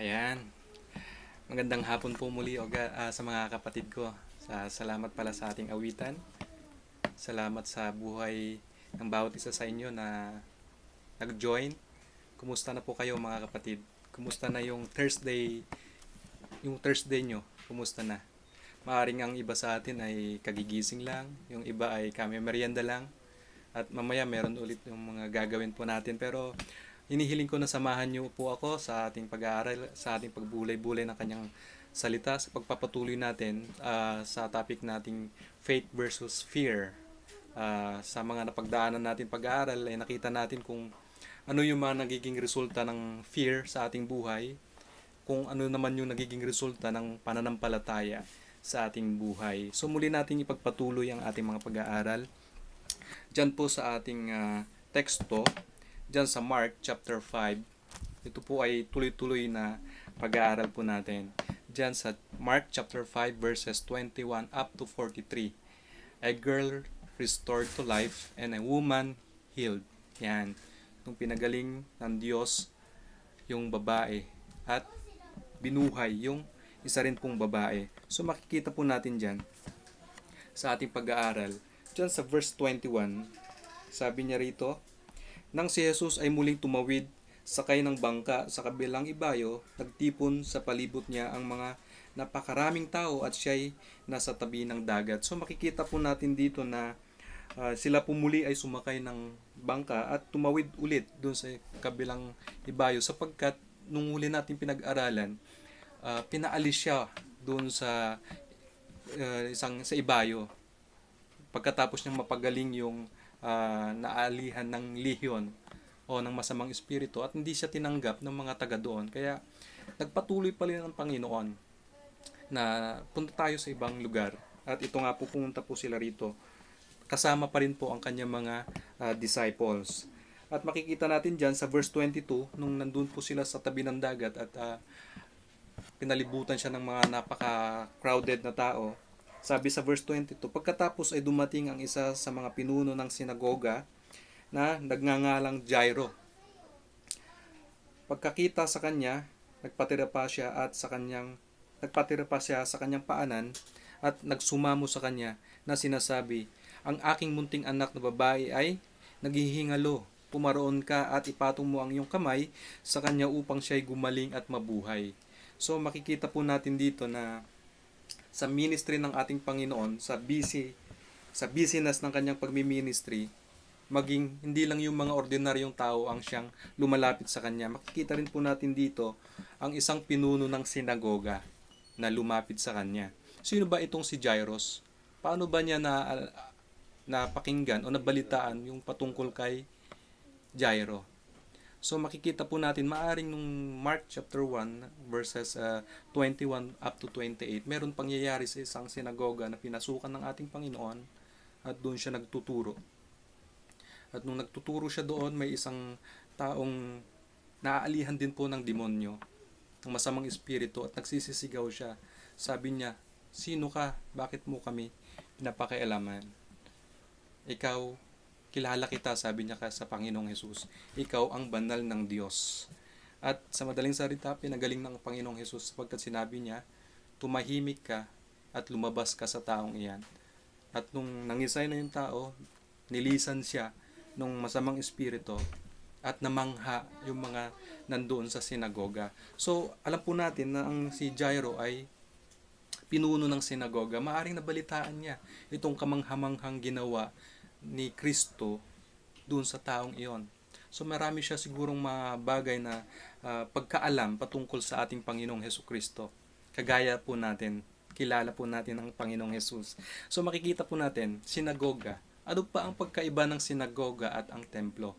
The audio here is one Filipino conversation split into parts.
Ayan, magandang hapon po muli sa mga kapatid ko. Salamat pala sa ating awitan. Salamat sa buhay ng bawat isa sa inyo na nag-join. Kumusta na po kayo mga kapatid? Kumusta na yung Thursday nyo? Kumusta na? Maaring ang iba sa atin ay kagigising lang, yung iba ay kami merienda lang, at mamaya meron ulit yung mga gagawin po natin. Pero hinihiling ko na samahan niyo po ako sa ating pag-aaral, sa ating pagbulay-bulay ng kanyang salita, sa pagpapatuloy natin sa topic nating faith versus fear. Sa mga napagdaanan natin pag-aaral ay nakita natin kung ano yung mga nagiging resulta ng fear sa ating buhay, kung ano naman yung nagiging resulta ng pananampalataya sa ating buhay. So muli natin ipagpatuloy ang ating mga pag-aaral dyan po sa ating teksto, dyan sa Mark chapter 5. Ito po ay tuloy-tuloy na pag-aaral po natin. Dyan sa Mark chapter 5 verses 21 up to 43. A girl restored to life and a woman healed. Yan. Nung pinagaling ng Diyos yung babae at binuhay yung isa rin pong babae. So makikita po natin dyan sa ating pag-aaral. Dyan sa verse 21, sabi niya rito, nang si Jesus ay muling tumawid, sakay ng bangka sa kabilang ibayo, nagtipon sa palibot niya ang mga napakaraming tao at siya'y nasa tabi ng dagat. So makikita po natin dito na sila po muli ay sumakay ng bangka at tumawid ulit doon sa kabilang ibayo sapagkat nung huli natin pinag-aralan, pinaalis siya doon sa ibayo pagkatapos niyang mapagaling yung naalihan ng lehiyon o ng masamang espiritu at hindi siya tinanggap ng mga taga doon. Kaya nagpatuloy pa rin ang Panginoon na punta tayo sa ibang lugar. At ito nga po, pumunta po sila rito. Kasama pa rin po ang kanyang mga disciples. At makikita natin dyan sa verse 22, nung nandun po sila sa tabi ng dagat at pinalibutan siya ng mga napaka-crowded na tao. Sabi sa verse 22, pagkatapos ay dumating ang isa sa mga pinuno ng sinagoga na nagngangalang Jairo. Pagkakita sa kanya, nagpatira pa siya sa kanyang paanan at nagsumamo sa kanya na sinasabi, ang aking munting anak na babae ay naghihingalo. Pumaroon ka at ipatong mo ang iyong kamay sa kanya upang siya'y gumaling at mabuhay. So makikita po natin dito na sa ministry ng ating Panginoon, sa business ng kanyang pagmi-ministry, maging hindi lang yung mga ordinaryong tao ang siyang lumalapit sa kanya. Makikita rin po natin dito ang isang pinuno ng sinagoga na lumapit sa kanya. Sino ba itong si Jairus? Paano ba niya napakinggan o nabalitaan yung patungkol kay Jairo? So makikita po natin, maaring nung Mark chapter 1 verses 21 up to 28, meron pangyayari sa isang sinagoga na pinasukan ng ating Panginoon at doon siya nagtuturo. At nung nagtuturo siya doon, may isang taong naaalihan din po ng demonyo, ng masamang espiritu, at nagsisisigaw siya. Sabi niya, sino ka? Bakit mo kami pinapakialaman? Ikaw, kilala kita, sabi niya sa Panginoong Hesus. Ikaw ang banal ng Diyos. At sa madaling salita, pinagaling ng Panginoong Hesus sapagkat sinabi niya, tumahimik ka at lumabas ka sa taong iyan. At nung nangisay na yung tao, nilisan siya nung masamang espiritu at namangha yung mga nandoon sa sinagoga. So, alam po natin na ang si Jairo ay pinuno ng sinagoga. Maaring nabalitaan niya itong kamanghamanghang ginawa ni Kristo doon sa taong iyon. So marami siya sigurong mga bagay na pagkaalam patungkol sa ating Panginoong Hesukristo. Kagaya po natin, kilala po natin ang Panginoong Jesus. So makikita po natin, sinagoga. Ano pa ang pagkaiba ng sinagoga at ang templo?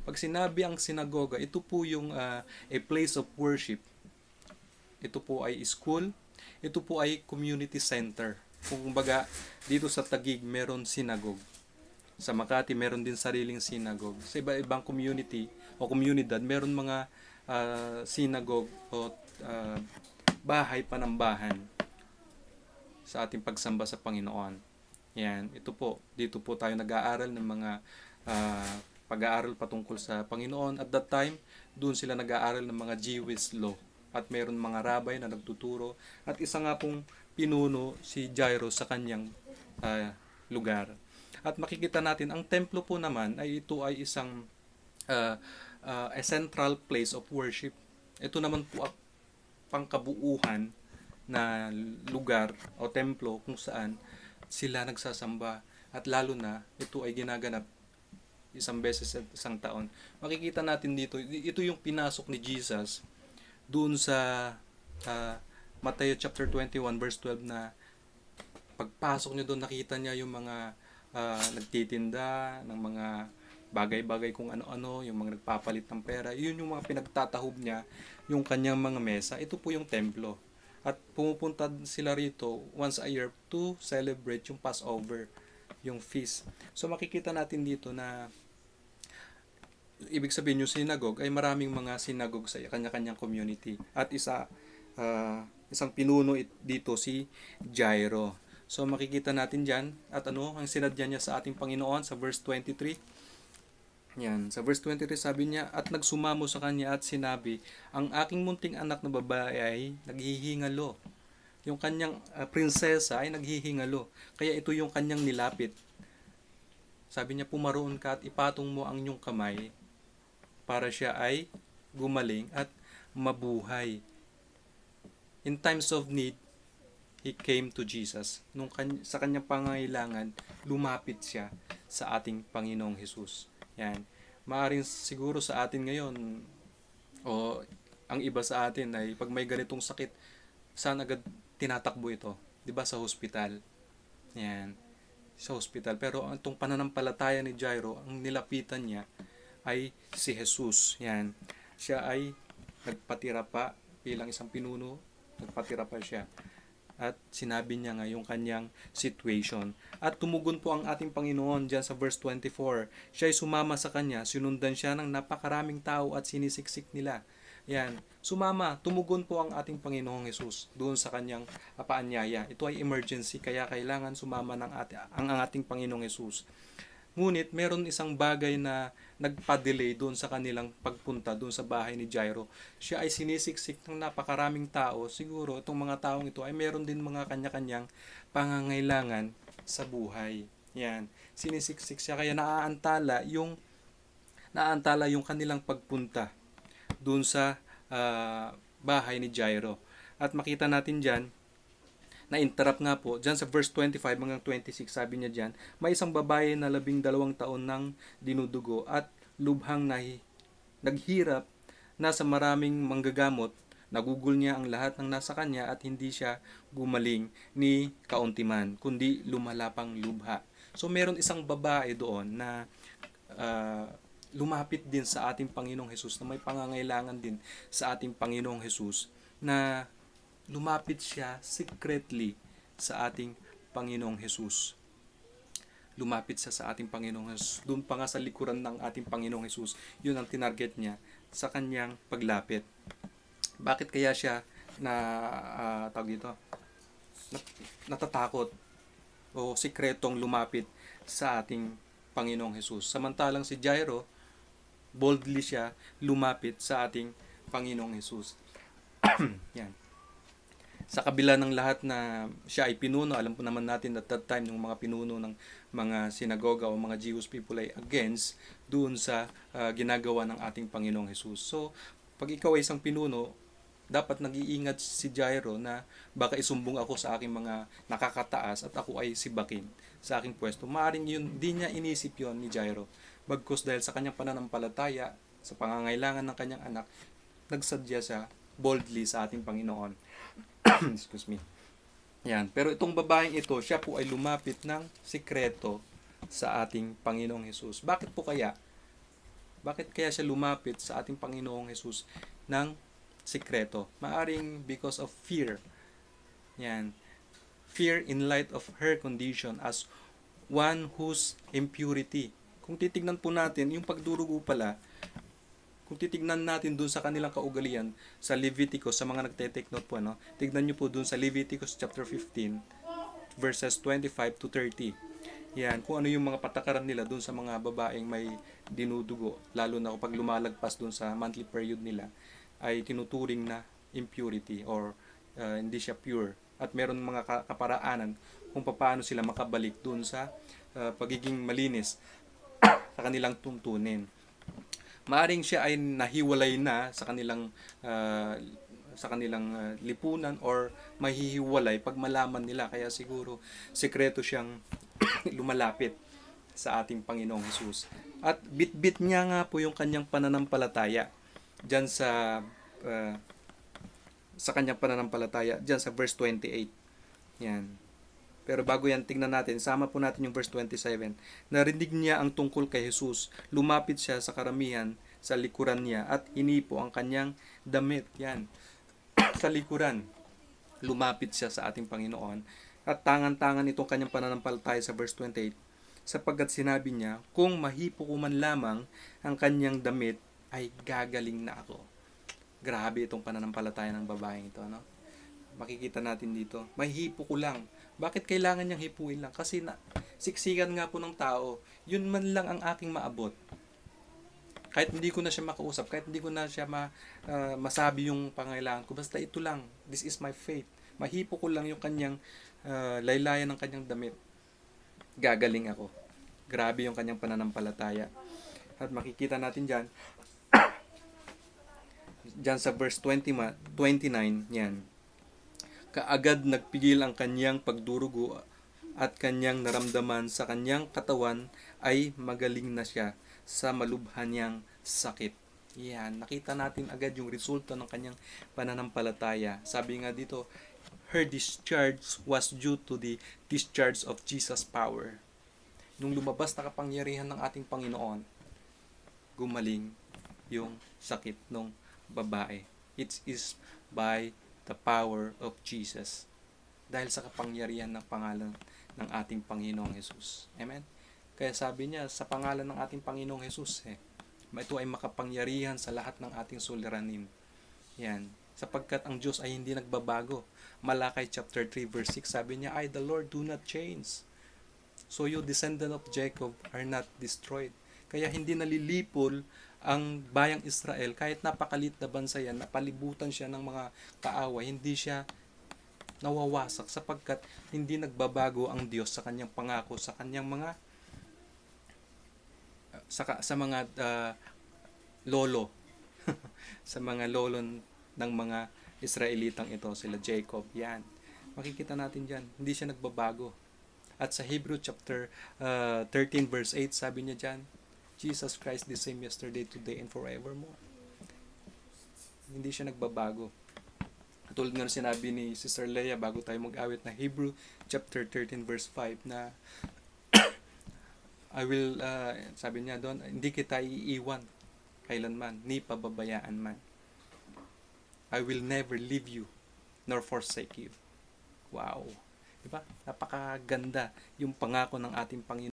Pag sinabi ang sinagoga, ito po yung a place of worship. Ito po ay school. Ito po ay community center. Kung kumbaga, dito sa Taguig meron synagogue. Sa Makati, meron din sariling synagogue. Sa iba-ibang community o komunidad, meron mga synagogue o bahay panambahan sa ating pagsamba sa Panginoon. Yan, ito po. Dito po tayo nag-aaral ng mga pag-aaral patungkol sa Panginoon. At that time, doon sila nag-aaral ng mga Jewish law at mayroon mga rabay na nagtuturo at isa nga pong pinuno si Jairo sa kanyang lugar. At makikita natin ang templo po naman ay ito ay isang a central place of worship. Ito naman po ang pangkabuuhan na lugar o templo kung saan sila nagsasamba at lalo na ito ay ginaganap isang beses sa isang taon. Makikita natin dito, ito yung pinasok ni Jesus doon sa Matthew chapter 21 verse 12 na pagpasok niya doon nakita niya yung mga nagtitinda ng mga bagay-bagay kung ano-ano, yung mga nagpapalit ng pera. Yun yung mga pinagtatahob niya, yung kanyang mga mesa. Ito po yung templo. At pumupunta sila rito once a year to celebrate yung Passover, yung feast. So makikita natin dito na ibig sabihin yung synagogue ay maraming mga synagogue sa kanya-kanyang community. At isang pinuno dito si Jairo. So makikita natin diyan at ang sinadya niya sa ating Panginoon sa verse 23. Yan, sa verse 23 sabi niya, at nagsumamo sa kanya at sinabi, ang aking munting anak na babae ay naghihingalo. Yung kanyang prinsesa ay naghihingalo. Kaya ito yung kanyang nilapit. Sabi niya, pumaroon ka at ipatong mo ang inyong kamay para siya ay gumaling at mabuhay. In times of need, he came to Jesus. Sa kanyang pangangailangan, lumapit siya sa ating Panginoong Hesus. Yan. Maaring siguro sa atin ngayon, o ang iba sa atin ay pag may ganitong sakit, saan agad tinatakbo ito? 'Di ba sa hospital? Yan. Sa hospital. Pero itong pananampalataya ni Jairo, ang nilapitan niya ay si Jesus. Yan. Siya ay nagpatira pa bilang isang pinuno, nagpatira pa siya. At sinabi niya nga yung kanyang situation. At tumugon po ang ating Panginoon dyan sa verse 24. Siya ay sumama sa kanya, sinundan siya ng napakaraming tao at sinisiksik nila. Yan. Sumama, tumugon po ang ating Panginoong Hesus doon sa kanyang paanyaya. Ito ay emergency, kaya kailangan sumama ang ating Panginoong Hesus. Ngunit meron isang bagay na nagpa-delay doon sa kanilang pagpunta doon sa bahay ni Jairo. Siya ay sinisiksik ng napakaraming tao. Siguro itong mga taong ito ay meron din mga kanya-kanyang pangangailangan sa buhay. Yan. Sinisiksik siya kaya naaantala yung kanilang pagpunta doon sa bahay ni Jairo. At makita natin diyan na-interrupt nga po, dyan sa verse 25 hanggang 26, sabi niya dyan, may isang babae na 12 taon nang dinudugo at lubhang naghirap na sa maraming manggagamot, nagugol niya ang lahat ng nasa kanya at hindi siya gumaling ni kaunti man, kundi lumala pang lubha. So meron isang babae doon na lumapit din sa ating Panginoong Hesus, na may pangangailangan din sa ating Panginoong Hesus, na lumapit siya secretly sa ating Panginoong Hesus. Lumapit siya sa ating Panginoong Hesus. Doon pa nga sa likuran ng ating Panginoong Hesus, yun ang tinarget niya sa kanyang paglapit. Bakit kaya siya natatakot o sikretong lumapit sa ating Panginoong Hesus? Samantalang si Jairo, boldly siya lumapit sa ating Panginoong Hesus. Yan. Sa kabila ng lahat na siya ay pinuno, alam po naman natin at that time yung mga pinuno ng mga sinagoga o mga Jewish people ay against doon sa ginagawa ng ating Panginoong Hesus. So, pag ikaw ay isang pinuno, dapat nag-iingat si Jairo na baka isumbong ako sa aking mga nakakataas at ako ay sibakin sa aking pwesto. Maaring yun, di niya inisip yon ni Jairo. Bagkus dahil sa kanyang pananampalataya, sa pangangailangan ng kanyang anak, nagsadya siya boldly sa ating Panginoon. Excuse me. Yan. Pero itong babaeng ito, siya po ay lumapit ng sikreto sa ating Panginoong Hesus. Bakit po kaya? Bakit kaya siya lumapit sa ating Panginoong Hesus ng sikreto? Maaring because of fear. Yan. Fear in light of her condition as one whose impurity. Kung titignan po natin, yung pagdurugo pala, kung titignan natin dun sa kanilang kaugalian sa Leviticus, sa mga nagte-take note po, tignan nyo po dun sa Leviticus chapter 15 verses 25 to 30. Yan, kung ano yung mga patakaran nila dun sa mga babaeng may dinudugo, lalo na kapag lumalagpas dun sa monthly period nila, ay tinuturing na impurity or hindi siya pure. At meron mga kaparaanan kung paano sila makabalik dun sa pagiging malinis sa kanilang tuntunin. Maaring siya ay nahiwalay na uh, sa kanilang lipunan or mahihiwalay pag malaman nila, kaya siguro sekreto siyang lumalapit sa ating Panginoong Hesus. At bit-bit niya nga po yung kanyang pananampalataya diyan uh, sa kanyang pananampalataya diyan sa verse 28. Yan. Pero bago yan, tingnan natin, sama po natin yung verse 27. Narinig niya ang tungkol kay Jesus. Lumapit siya sa karamihan sa likuran niya at hinipo ang kanyang damit. Yan. Sa likuran. Lumapit siya sa ating Panginoon. At tangan-tangan itong kanyang pananampalataya sa verse 28. Sapagkat sinabi niya, kung mahipo ko man lamang ang kanyang damit, ay gagaling na ako. Grabe itong pananampalataya ng babaeng ito, no? Makikita natin dito. Mahihipo ko lang. Bakit kailangan niyang hipuin lang? Kasi siksikan nga po ng tao. Yun man lang ang aking maabot. Kahit hindi ko na siya makausap, kahit hindi ko na siya masabi yung pangailangan ko, basta ito lang. This is my faith. Mahipo ko lang yung kanyang laylayan ng kanyang damit. Gagaling ako. Grabe yung kanyang pananampalataya. At makikita natin dyan sa verse 29, yan. Kaagad nagpigil ang kanyang pagdurugo at kanyang naramdaman sa kanyang katawan ay magaling na siya sa malubhan niyang sakit. Yan, nakita natin agad yung resulta ng kanyang pananampalataya. Sabi nga dito, her discharge was due to the discharge of Jesus' power. Nung lumabas na kapangyarihan ng ating Panginoon, gumaling yung sakit ng babae. It is by the power of Jesus. Dahil sa kapangyarihan ng pangalan ng ating Panginoong Hesus. Amen? Kaya sabi niya, sa pangalan ng ating Panginoong Hesus, ito ay makapangyarihan sa lahat ng ating suliranin. Yan. Sapagkat ang Diyos ay hindi nagbabago. Malakay chapter 3 verse 6, sabi niya, I, the Lord, do not change. So you, descendant of Jacob, are not destroyed. Kaya hindi nalilipol ang bayang Israel, kahit napakalit na bansa yan, napalibutan siya ng mga kaaway, hindi siya nawawasak sapagkat hindi nagbabago ang Diyos sa kanyang pangako sa kanyang mga sa mga lolo sa mga lolo ng mga Israelitang ito, sila Jacob. Yan. Makikita natin diyan, hindi siya nagbabago. At sa Hebrew chapter 13 verse 8, sabi niya diyan, Jesus Christ the same yesterday, today, and forevermore. Hindi siya nagbabago. Tulad nga sinabi ni Sister Leia bago tayo mag-awit na Hebrew chapter 13 verse 5 na I will, sabi niya doon, hindi kita iiwan kailanman, ni pababayaan man. I will never leave you nor forsake you. Wow. Diba? Napakaganda yung pangako ng ating Panginoon.